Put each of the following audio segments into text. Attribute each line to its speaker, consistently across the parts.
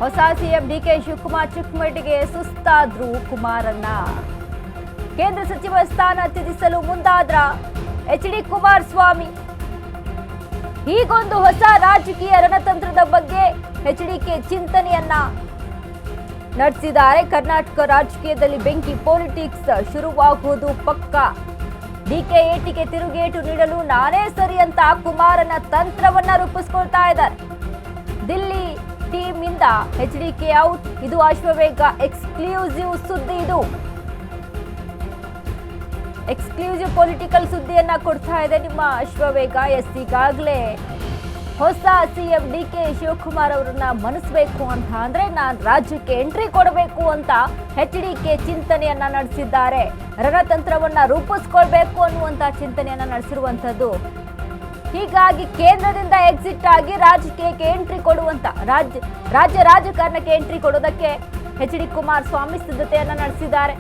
Speaker 1: ಹೊಸ CM DK Shivakumar ಚಿಕ್ಕಮಟ್ಟಿಗೆ ಸುಸ್ತಾದ್ರು ಕುಮಾರಣ್ಣ. ಕೇಂದ್ರ ಸಚಿವ ಸ್ಥಾನ ತ್ಯಜಿಸಲು ಮುಂದಾದ್ರ ಎಚ್ಡಿ ಕುಮಾರಸ್ವಾಮಿ. ಹೀಗೊಂದು ಹೊಸ ರಾಜಕೀಯ ರಣತಂತ್ರದ ಬಗ್ಗೆ ಎಚ್ಡಿಕೆ ಚಿಂತನೆಯನ್ನ ನಡೆಸಿದ್ದಾರೆ. ಕರ್ನಾಟಕ ರಾಜಕೀಯದಲ್ಲಿ ಬೆಂಕಿ ಪಾಲಿಟಿಕ್ಸ್ ಶುರುವಾಗುವುದು ಪಕ್ಕ. ಡಿಕೆ ಏಟಿಗೆ ತಿರುಗೇಟು ನೀಡಲು ನಾನೇ ಸರಿ ಅಂತ ಕುಮಾರಣ್ಣ ತಂತ್ರವನ್ನ ರೂಪಿಸ್ಕೊಳ್ತಾ ಇದ್ದಾರೆ. ದಿಲ್ಲಿ ಟೀಮ್ ಇಂದ ಎಚ್ಡಿಕೆ ಔಟ್. ಇದು ಅಶ್ವವೇಗ ಎಕ್ಸ್ಕ್ಲೂಸಿವ್ ಸುದ್ದಿ. ಇದು ಎಕ್ಸ್ಕ್ಲೂಸಿವ್ ಪೊಲಿಟಿಕಲ್ ಸುದ್ದಿಯನ್ನ ಕೊಡ್ತಾ ಇದೆ ನಿಮ್ಮ ಅಶ್ವವೇಗ. ಈಗಾಗಲೇ ಹೊಸ ಸಿಎಂ ಡಿಕೆ ಶಿವಕುಮಾರ್ ಅವರನ್ನ ಮನಸ್ಬೇಕು ಅಂತ ಅಂದ್ರೆ ನಾನು ರಾಜ್ಯಕ್ಕೆ ಎಂಟ್ರಿ ಕೊಡಬೇಕು ಅಂತ ಎಚ್ಡಿಕೆ ಚಿಂತನೆಯನ್ನ ನಡೆಸಿದ್ದಾರೆ. ರಣತಂತ್ರವನ್ನ ರೂಪಿಸ್ಕೊಳ್ಬೇಕು ಅನ್ನುವಂತ ಚಿಂತನೆಯನ್ನ ನಡೆಸಿರುವಂತದ್ದು. ಹೀಗಾಗಿ ಕೇಂದ್ರದಿಂದ ಎಕ್ಸಿಟ್ ಆಗಿ ರಾಜಕೀಯಕ್ಕೆ ಎಂಟ್ರಿ ಕೊಡುವಂತ ರಾಜ್ಯ ರಾಜಕಾರಣಕ್ಕೆ ಎಂಟ್ರಿ ಕೊಡೋದಕ್ಕೆ ಎಚ್ಡಿ ಕುಮಾರಸ್ವಾಮಿ ಸಿದ್ಧತೆಯನ್ನ ನಡೆಸಿದ್ದಾರೆ.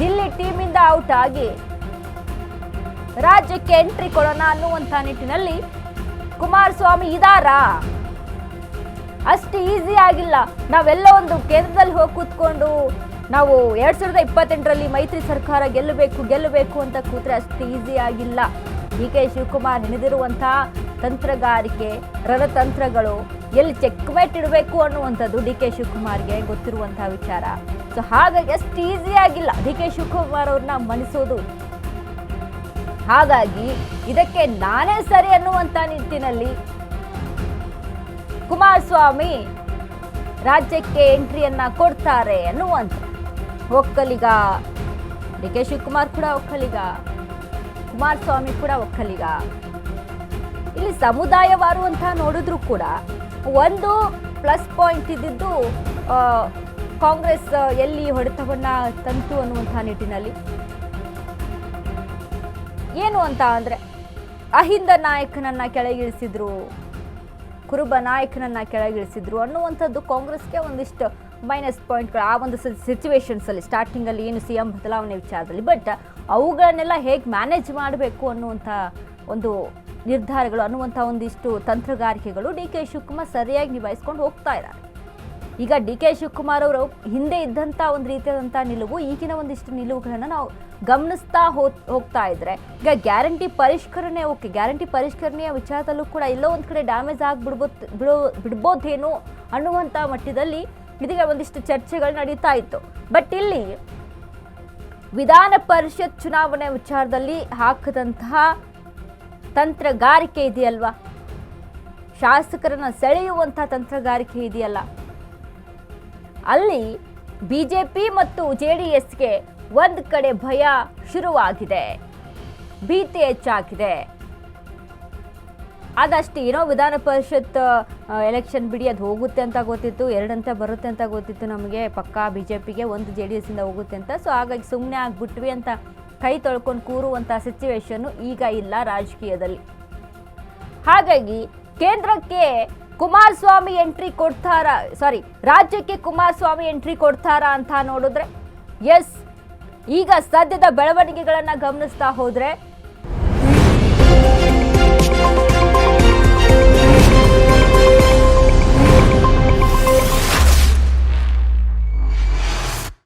Speaker 1: ದಿಲ್ಲಿ ಟೀಮ್ ಇಂದ ಔಟ್ ಆಗಿ ರಾಜ್ಯಕ್ಕೆ ಎಂಟ್ರಿ ಕೊಡೋಣ ಅನ್ನುವಂತ ನಿಟ್ಟಿನಲ್ಲಿ ಕುಮಾರಸ್ವಾಮಿ ಇದಾರಾ? ಅಷ್ಟು ಈಸಿ ಆಗಿಲ್ಲ. ನಾವೆಲ್ಲ ಒಂದು ಕೇಂದ್ರದಲ್ಲಿ ಹೋಗಿ ಕೂತ್ಕೊಂಡು ನಾವು 2028ರಲ್ಲಿ ಮೈತ್ರಿ ಸರ್ಕಾರ ಗೆಲ್ಲಬೇಕು ಅಂತ ಕೂತ್ರೆ ಅಷ್ಟು ಈಸಿ ಆಗಿಲ್ಲ. ಡಿಕೆ ಶಿವಕುಮಾರ್ ಹೆಣೆದಿರುವಂತಹ ತಂತ್ರಗಾರಿಕೆ ರಣತಂತ್ರಗಳು ಎಲ್ಲಿ ಚೆಕ್ಮೇಟ್ ಇಡಬೇಕು ಅನ್ನುವಂಥದ್ದು ಡಿಕೆ ಶಿವಕುಮಾರ್ಗೆ ಗೊತ್ತಿರುವಂತಹ ವಿಚಾರ. ಸೊ ಹಾಗಾಗಿ ಅಷ್ಟು ಈಸಿ ಆಗಿಲ್ಲ ಡಿಕೆ ಶಿವಕುಮಾರ್ ಅವ್ರನ್ನ ಮನಿಸೋದು. ಹಾಗಾಗಿ ಇದಕ್ಕೆ ನಾನೇ ಸರಿ ಅನ್ನುವಂತ ನಿಟ್ಟಿನಲ್ಲಿ ಕುಮಾರಸ್ವಾಮಿ ರಾಜ್ಯಕ್ಕೆ ಎಂಟ್ರಿಯನ್ನ ಕೊಡ್ತಾರೆ ಅನ್ನುವಂಥ ಒಕ್ಕಲಿಗ. ಡಿಕೆ ಶಿವಕುಮಾರ್ ಕೂಡ ಒಕ್ಕಲಿಗ, ಕುಮಾರಸ್ವಾಮಿ ಕೂಡ ಒಕ್ಕಲಿಗ. ಇಲ್ಲಿ ಸಮುದಾಯವಾರು ಅಂತ ನೋಡಿದ್ರು ಕೂಡ ಒಂದು ಪ್ಲಸ್ ಪಾಯಿಂಟ್ ಇದ್ದಿದ್ದು ಕಾಂಗ್ರೆಸ್ ಎಲ್ಲಿ ಹೊಡೆತವನ್ನ ತಂತು ಅನ್ನುವಂಥ ನಿಟ್ಟಿನಲ್ಲಿ ಏನು ಅಂತ ಅಂದ್ರೆ ಅಹಿಂದ ನಾಯಕನನ್ನ ಕೆಳಗಿಳಿಸಿದ್ರು, ಕುರುಬ ನಾಯಕನನ್ನ ಕೆಳಗಿಳಿಸಿದ್ರು ಅನ್ನುವಂಥದ್ದು ಕಾಂಗ್ರೆಸ್ಗೆ ಒಂದಿಷ್ಟು ಮೈನಸ್ ಪಾಯಿಂಟ್ಗಳು ಆ ಒಂದು ಸಿಚುವೇಶನ್ಸ್ ಅಲ್ಲಿ ಸ್ಟಾರ್ಟಿಂಗ್ ಅಲ್ಲಿ ಏನು ಸಿಎಂ ಬದಲಾವಣೆ ವಿಚಾರದಲ್ಲಿ. ಬಟ್ ಅವುಗಳನ್ನೆಲ್ಲ ಹೇಗೆ ಮ್ಯಾನೇಜ್ ಮಾಡಬೇಕು ಅನ್ನುವಂಥ ಒಂದು ನಿರ್ಧಾರಗಳು ಅನ್ನುವಂಥ ಒಂದಿಷ್ಟು ತಂತ್ರಗಾರಿಕೆಗಳು ಡಿ ಕೆ ಶಿವಕುಮಾರ್ ಸರಿಯಾಗಿ ನಿಭಾಯಿಸ್ಕೊಂಡು ಹೋಗ್ತಾ ಇದ್ದಾರೆ. ಈಗ ಡಿ ಕೆ ಶಿವಕುಮಾರ್ ಅವರು ಹಿಂದೆ ಇದ್ದಂಥ ಒಂದು ರೀತಿಯಾದಂಥ ನಿಲುವು, ಈಗಿನ ಒಂದಿಷ್ಟು ನಿಲುವುಗಳನ್ನು ನಾವು ಗಮನಿಸ್ತಾ ಹೋಗ್ತಾ ಇದ್ರೆ ಈಗ ಗ್ಯಾರಂಟಿ ಪರಿಷ್ಕರಣೆ ಓಕೆ, ಗ್ಯಾರಂಟಿ ಪರಿಷ್ಕರಣೆಯ ವಿಚಾರದಲ್ಲೂ ಕೂಡ ಎಲ್ಲೋ ಒಂದು ಕಡೆ ಡ್ಯಾಮೇಜ್ ಬಿಡ್ಬೋದೇನೋ ಅನ್ನುವಂಥ ಮಟ್ಟದಲ್ಲಿ ಇದೀಗ ಒಂದಿಷ್ಟು ಚರ್ಚೆಗಳು ನಡೀತಾ ಇತ್ತು. ಬಟ್ ಇಲ್ಲಿ ವಿಧಾನ ಪರಿಷತ್ ಚುನಾವಣೆ ವಿಚಾರದಲ್ಲಿ ಹಾಕದಂತಹ ತಂತ್ರಗಾರಿಕೆ ಇದೆಯಲ್ವಾ, ಶಾಸಕರನ್ನ ಸೆಳೆಯುವಂಥ ತಂತ್ರಗಾರಿಕೆ ಇದೆಯಲ್ಲ, ಅಲ್ಲಿ ಬಿಜೆಪಿ ಮತ್ತು ಜೆಡಿಎಸ್ಗೆ ಒಂದು ಕಡೆ ಭಯ ಶುರುವಾಗಿದೆ, ಭೀತಿ ಹೆಚ್ಚಾಗಿದೆ. ಅದಷ್ಟು ಏನೋ ವಿಧಾನ ಪರಿಷತ್ ಎಲೆಕ್ಷನ್ ಬಿಡಿ, ಅದು ಹೋಗುತ್ತೆ ಅಂತ ಗೊತ್ತಿತ್ತು, 2 ಅಂತ ಬರುತ್ತೆ ಅಂತ ಗೊತ್ತಿತ್ತು ನಮಗೆ, ಪಕ್ಕಾ ಬಿಜೆಪಿಗೆ 1 JDS ಇಂದ ಹೋಗುತ್ತೆ ಅಂತ. ಸೊ ಹಾಗಾಗಿ ಸುಮ್ಮನೆ ಆಗ್ಬಿಟ್ವಿ ಅಂತ ಕೈ ತೊಳ್ಕೊಂಡು ಕೂರುವಂಥ ಸಿಚುವೇಶನ್ನು ಈಗ ಇಲ್ಲ ರಾಜಕೀಯದಲ್ಲಿ. ಹಾಗಾಗಿ ಕೇಂದ್ರಕ್ಕೆ ಕುಮಾರಸ್ವಾಮಿ ಎಂಟ್ರಿ ಕೊಡ್ತಾರಾ, ರಾಜ್ಯಕ್ಕೆ ಕುಮಾರಸ್ವಾಮಿ ಎಂಟ್ರಿ ಕೊಡ್ತಾರಾ ಅಂತ ನೋಡಿದ್ರೆ ಎಸ್, ಈಗ ಸದ್ಯದ ಬೆಳವಣಿಗೆಗಳನ್ನ ಗಮನಿಸ್ತಾ ಹೋದ್ರೆ